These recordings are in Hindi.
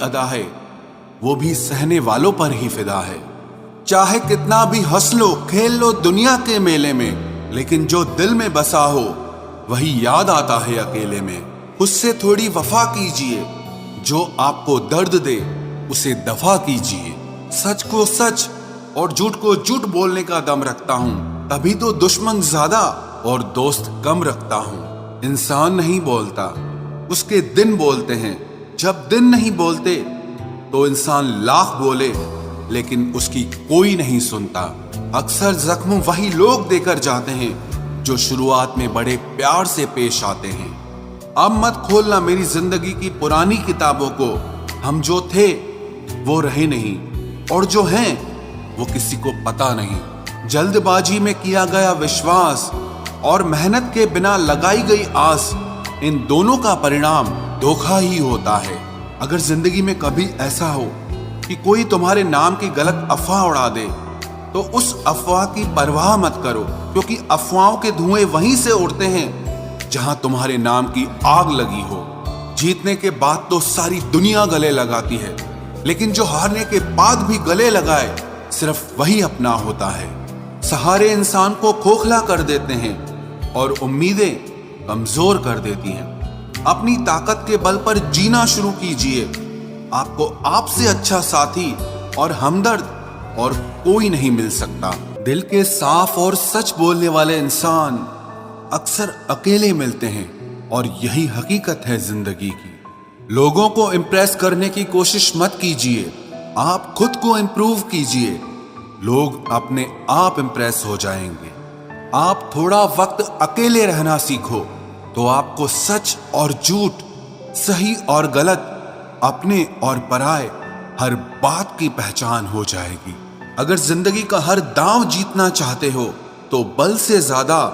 अदा है, वो भी सहने वालों पर ही फिदा है। चाहे कितना भी हंस लो खेल लो दुनिया के मेले में, लेकिन जो दिल में बसा हो वही याद आता है अकेले में। उससे थोड़ी वफा कीजिए, जो आपको दर्द दे उसे दफा कीजिए। सच को सच और झूठ को झूठ बोलने का दम रखता हूँ, तभी तो दुश्मन ज्यादा और दोस्त कम रखता हूँ। इंसान नहीं बोलता, उसके दिन बोलते हैं। जब दिन नहीं बोलते तो इंसान लाख बोले, लेकिन उसकी कोई नहीं सुनता। अक्सर जख्म वही लोग देकर जाते हैं जो शुरुआत में बड़े प्यार से पेश आते हैं। अब मत खोलना मेरी जिंदगी की पुरानी किताबों को। हम जो थे वो रहे नहीं, और जो हैं वो किसी को पता नहीं। जल्दबाजी में किया गया विश्वास और मेहनत के बिना लगाई गई आस, इन दोनों का परिणाम धोखा ही होता है। अगर जिंदगी में कभी ऐसा हो कि कोई तुम्हारे नाम की गलत अफवाह उड़ा दे, तो उस अफवाह की परवाह मत करो, क्योंकि अफवाहों के धुएं वहीं से उड़ते हैं जहां तुम्हारे नाम की आग लगी हो। जीतने के बाद तो सारी दुनिया गले लगाती है, लेकिन जो हारने के बाद भी गले लगाए सिर्फ वही अपना होता है। सहारे इंसान को खोखला कर देते हैं और उम्मीदें कमजोर कर देती हैं। अपनी ताकत के बल पर जीना शुरू कीजिए। आपको आपसे अच्छा साथी और हमदर्द और कोई नहीं मिल सकता। दिल के साफ और सच बोलने वाले इंसान अक्सर अकेले मिलते हैं, और यही हकीकत है जिंदगी की। लोगों को इम्प्रेस करने की कोशिश मत कीजिए, आप खुद को इम्प्रूव कीजिए। लोग अपने आप इम्प्रेस हो जाएंगे। आप थोड़ा वक्त अकेले रहना सीखो, तो आपको सच और झूठ, सही और गलत, अपने और पराये हर बात की पहचान हो जाएगी। अगर जिंदगी का हर दांव जीतना चाहते हो तो बल से ज्यादा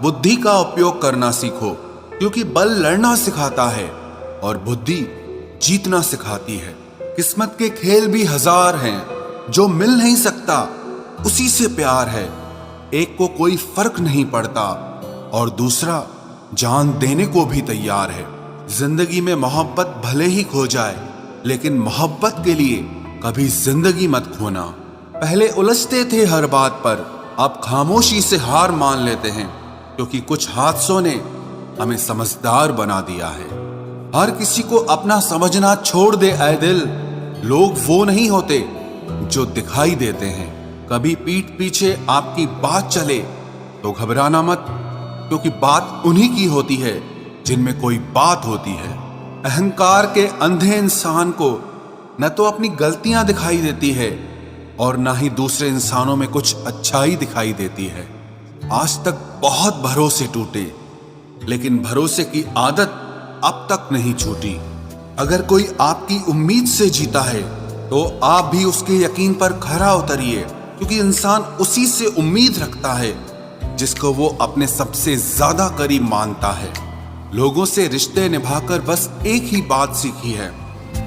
बुद्धि का उपयोग करना सीखो, क्योंकि बल लड़ना सिखाता है और बुद्धि जीतना सिखाती है। किस्मत के खेल भी हजार हैं, जो मिल नहीं सकता उसी से प्यार है। एक को कोई फर्क नहीं पड़ता और दूसरा जान देने को भी तैयार है। जिंदगी में मोहब्बत भले ही खो जाए, लेकिन मोहब्बत के लिए कभी जिंदगी मत खोना। पहले उलझते थे हर बात पर, अब खामोशी से हार मान लेते हैं, क्योंकि कुछ हादसों ने हमें समझदार बना दिया है। हर किसी को अपना समझना छोड़ दे ऐ दिल। लोग वो नहीं होते जो दिखाई देते हैं। कभी पीठ पीछे आपकी बात चले तो घबराना मत, क्योंकि बात उन्हीं की होती है जिनमें कोई बात होती है। अहंकार के अंधे इंसान को न तो अपनी गलतियां दिखाई देती है और न ही दूसरे इंसानों में कुछ अच्छाई दिखाई देती है। आज तक बहुत भरोसे टूटे, लेकिन भरोसे की आदत अब तक नहीं छूटी। अगर कोई आपकी उम्मीद से जीता है तो आप भी उसके यकीन पर खरा उतरिए, क्योंकि इंसान उसी से उम्मीद रखता है जिसको वो अपने सबसे ज्यादा करीब मानता है। लोगों से रिश्ते निभाकर बस एक ही बात सीखी है,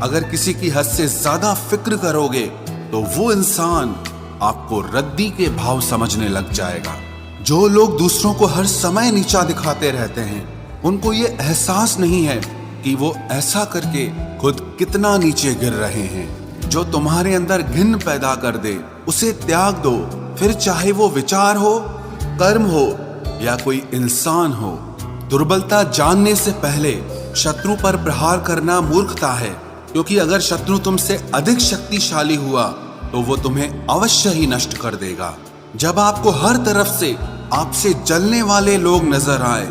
अगर किसी की हद से ज्यादा फिक्र करोगे तो वो इंसान आपको रद्दी के भाव समझने लग जाएगा। जो लोग दूसरों को हर समय नीचा दिखाते रहते हैं, उनको ये एहसास नहीं है कि वो ऐसा करके खुद कितना नीचे गिर रहे हैं। जो तुम्हारे अंदर घिन पैदा कर दे उसे त्याग दो, फिर चाहे वो विचार हो, कर्म हो या कोई इंसान हो। दुर्बलता जानने से पहले शत्रु पर प्रहार करना मूर्खता है, क्योंकि अगर शत्रु तुमसे अधिक शक्तिशाली हुआ तो वो तुम्हें अवश्य ही नष्ट कर देगा। जब आपको हर तरफ से आपसे जलने वाले लोग नजर आए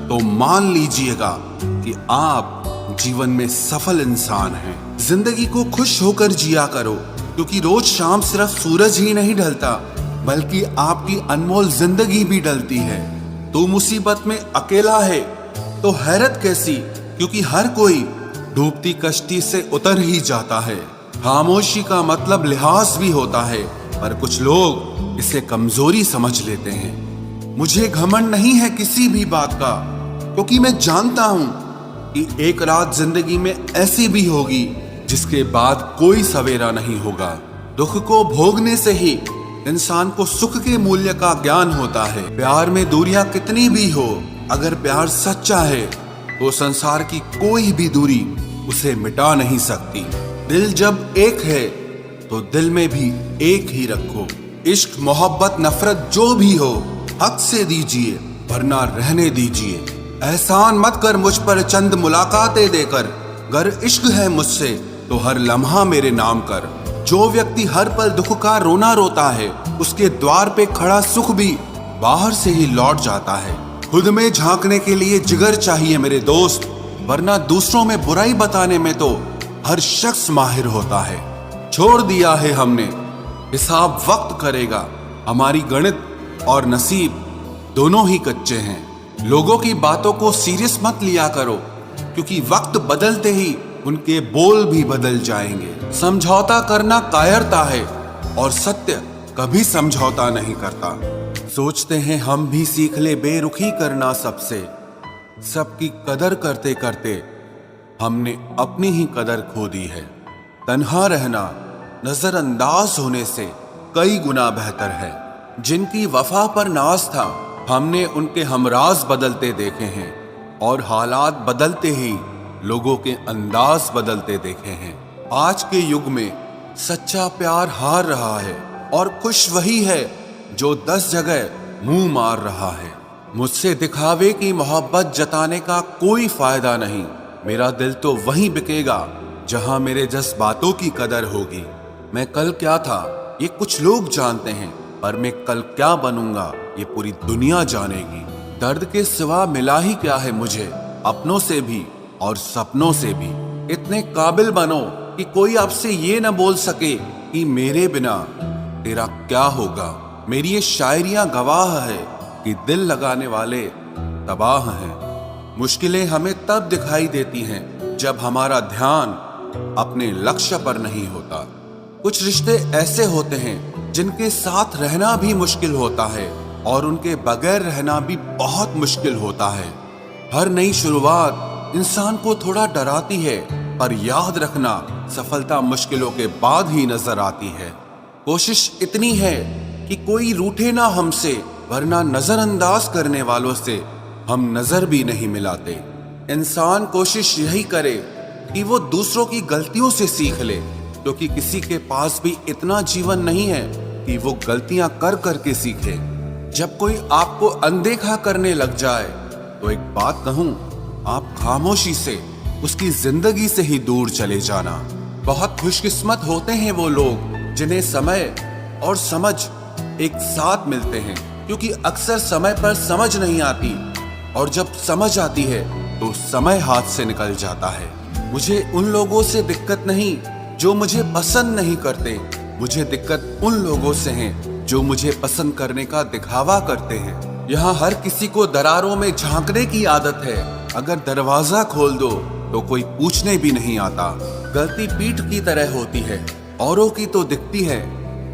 तो मान लीजिएगा कि आप जीवन में सफल इंसान हैं। जिंदगी को खुश होकर जिया करो, क्योंकि रोज शाम सिर्फ सूरज ही नहीं ढलता, बल्कि आपकी अनमोल जिंदगी भी ढलती है। तू मुसीबत में अकेला है तो हैरत कैसी, क्योंकि हर कोई डूबती कश्ती से उतर ही जाता है। खामोशी का मतलब लिहाज भी होता है, पर कुछ लोग इसे कमजोरी समझ लेते हैं। मुझे घमंड नहीं है किसी भी बात का, क्योंकि मैं जानता हूं कि एक रात जिंदगी में ऐसी भी होगी जिसके बाद कोई सवेरा नहीं होगा। दुख को भोगने से ही इंसान को सुख के मूल्य का ज्ञान होता है। प्यार में दूरियां कितनी भी हो, अगर प्यार सच्चा है तो संसार की कोई भी दूरी उसे मिटा नहीं सकती। दिल जब एक है तो दिल में भी एक ही रखो। इश्क मोहब्बत नफरत जो भी हो हक से दीजिए वरना रहने दीजिए। एहसान मत कर मुझ पर चंद मुलाकातें देकर, गर इश्क है मुझसे तो हर लम्हा मेरे नाम कर। जो व्यक्ति हर पल दुख का रोना रोता है उसके द्वार पे खड़ा सुख भी बाहर से ही लौट जाता है। खुद में झांकने के लिए जिगर चाहिए मेरे दोस्त, वरना दूसरों में बुराई बताने में तो हर शख्स माहिर होता है। छोड़ दिया है हमने, हिसाब वक्त करेगा। हमारी गणित और नसीब दोनों ही कच्चे हैं। लोगों की बातों को सीरियस मत लिया करो, क्योंकि वक्त बदलते ही उनके बोल भी बदल जाएंगे। समझौता करना कायरता है और सत्य कभी समझौता नहीं करता। सोचते हैं हम भी सीख ले बेरुखी करना सबसे, सबकी कदर करते करते हमने अपनी ही कदर खो दी है। तन्हा रहना नजरअंदाज होने से कई गुना बेहतर है। जिनकी वफा पर नाज था हमने उनके हमराज बदलते देखे हैं, और हालात बदलते ही लोगों के अंदाज बदलते देखे हैं। आज के युग में सच्चा प्यार हार रहा है और खुश वही है जो 10 जगह मुंह मार रहा है। मुझसे दिखावे की मोहब्बत जताने का कोई फायदा नहीं। मेरा दिल तो वहीं बिकेगा जहां मेरे जज्बातों की कदर होगी। मैं कल क्या था ये कुछ लोग जानते हैं, पर मैं कल क्या बनूंगा ये पूरी दुनिया जानेगी। दर्द के सिवा मिला ही क्या है मुझे, अपनों से भी और सपनों से भी। इतने काबिल बनो कि कोई आपसे ये न बोल सके कि मेरे बिना तेरा क्या होगा। मेरी ये शायरियां गवाह है कि दिल लगाने वाले तबाह हैं। मुश्किलें हमें तब दिखाई देती हैं जब हमारा ध्यान अपने लक्ष्य पर नहीं होता। कुछ रिश्ते ऐसे होते हैं जिनके साथ रहना भी मुश्किल होता है और उनके बगैर रहना भी बहुत मुश्किल होता है। हर नई शुरुआत इंसान को थोड़ा डराती है, पर याद रखना सफलता मुश्किलों के बाद ही नजर आती है। कोशिश इतनी है कि कोई रूठे ना हमसे, वरना नजरअंदाज करने वालों से हम नजर भी नहीं मिलाते। इंसान कोशिश यही करे कि वो दूसरों की गलतियों से सीख ले, क्योंकि किसी के पास भी इतना जीवन नहीं है कि वो गलतियां कर करके सीखे। जब कोई आपको अनदेखा करने लग जाए तो एक बात कहूं, आप खामोशी से उसकी जिंदगी से ही दूर चले जाना। बहुत खुशकिस्मत होते हैं वो लोग जिन्हें समय और समझ एक साथ मिलते हैं, क्योंकि अक्सर समय पर समझ नहीं आती और जब समझ आती है तो समय हाथ से निकल जाता है। मुझे उन लोगों से दिक्कत नहीं जो मुझे पसंद नहीं करते, मुझे दिक्कत उन लोगों से है जो मुझे पसंद करने का दिखावा करते हैं। यहाँ हर किसी को दरारों में झांकने की आदत है। अगर दरवाजा खोल दो तो कोई पूछने भी नहीं आता। गलती पीठ की तरह होती है, औरों की तो दिखती है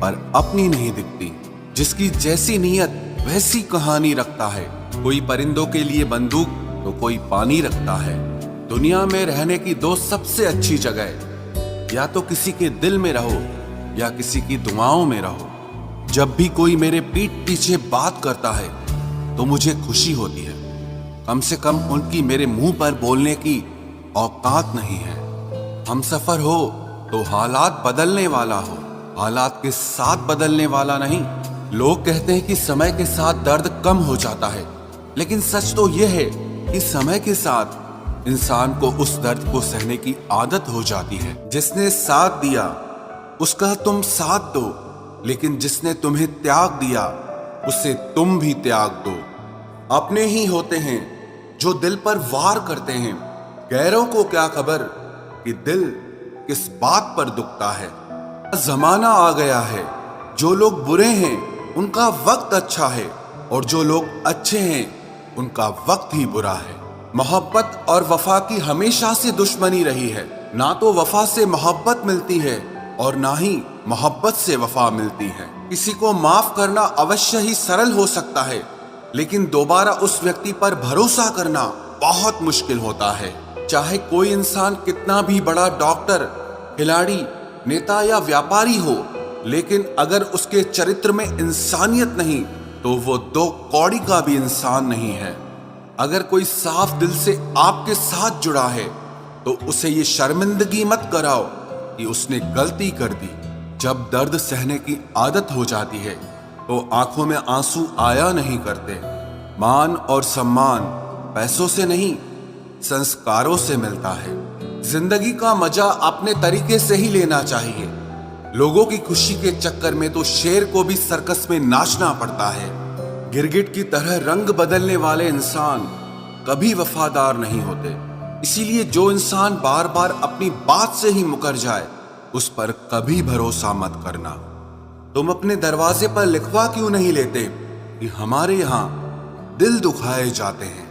पर अपनी नहीं दिखती। जिसकी जैसी नीयत वैसी कहानी रखता है। कोई परिंदों के लिए बंदूक तो कोई पानी रखता है। दुनिया में रहने की दो सबसे अच्छी जगह, या तो किसी के दिल में रहो या किसी की दुआओं में रहो। जब भी कोई मेरे पीठ पीछे बात करता है तो मुझे खुशी होती है। कम से कम उनकी मेरे मुंह पर बोलने की औकात नहीं है। हम सफर हो तो हालात बदलने वाला हो, हालात के साथ बदलने वाला नहीं। लोग कहते हैं कि समय के साथ दर्द कम हो जाता है, लेकिन सच तो यह है कि समय के साथ इंसान को उस दर्द को सहने की आदत हो जाती है। जिसने साथ दिया उसका तुम साथ दो, लेकिन जिसने तुम्हें त्याग दिया उसे तुम भी त्याग दो। अपने ही होते हैं जो दिल पर वार करते हैं, गैरों को क्या खबर कि दिल किस बात पर दुखता है। जमाना आ गया है, जो लोग बुरे हैं उनका वक्त अच्छा है और जो लोग अच्छे हैं उनका वक्त ही बुरा है। मोहब्बत और वफा की हमेशा से दुश्मनी रही है। ना तो वफा से मोहब्बत मिलती है और ना ही मोहब्बत से वफा मिलती है। किसी को माफ करना अवश्य ही सरल हो सकता है, लेकिन दोबारा उस व्यक्ति पर भरोसा करना बहुत मुश्किल होता है। चाहे कोई इंसान कितना भी बड़ा डॉक्टर, खिलाड़ी, नेता या व्यापारी हो, लेकिन अगर उसके चरित्र में इंसानियत नहीं तो वो 2 कौड़ी का भी इंसान नहीं है। अगर कोई साफ दिल से आपके साथ जुड़ा है तो उसे ये शर्मिंदगी मत कराओ कि उसने गलती कर दी। जब दर्द सहने की आदत हो जाती है तो आंखों में आंसू आया नहीं करते। मान और सम्मान पैसों से नहीं, संस्कारों से मिलता है। जिंदगी का मजा अपने तरीके से ही लेना चाहिए। लोगों की खुशी के चक्कर में तो शेर को भी सर्कस में नाचना पड़ता है। गिरगिट की तरह रंग बदलने वाले इंसान कभी वफादार नहीं होते। इसीलिए जो इंसान बार बार अपनी बात से ही मुकर जाए उस पर कभी भरोसा मत करना। तुम अपने दरवाजे पर लिखवा क्यों नहीं लेते कि हमारे यहाँ दिल दुखाए जाते हैं।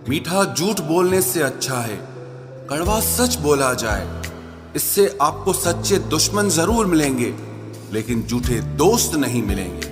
मीठा झूठ बोलने से अच्छा है कड़वा सच बोला जाए। इससे आपको सच्चे दुश्मन जरूर मिलेंगे लेकिन झूठे दोस्त नहीं मिलेंगे।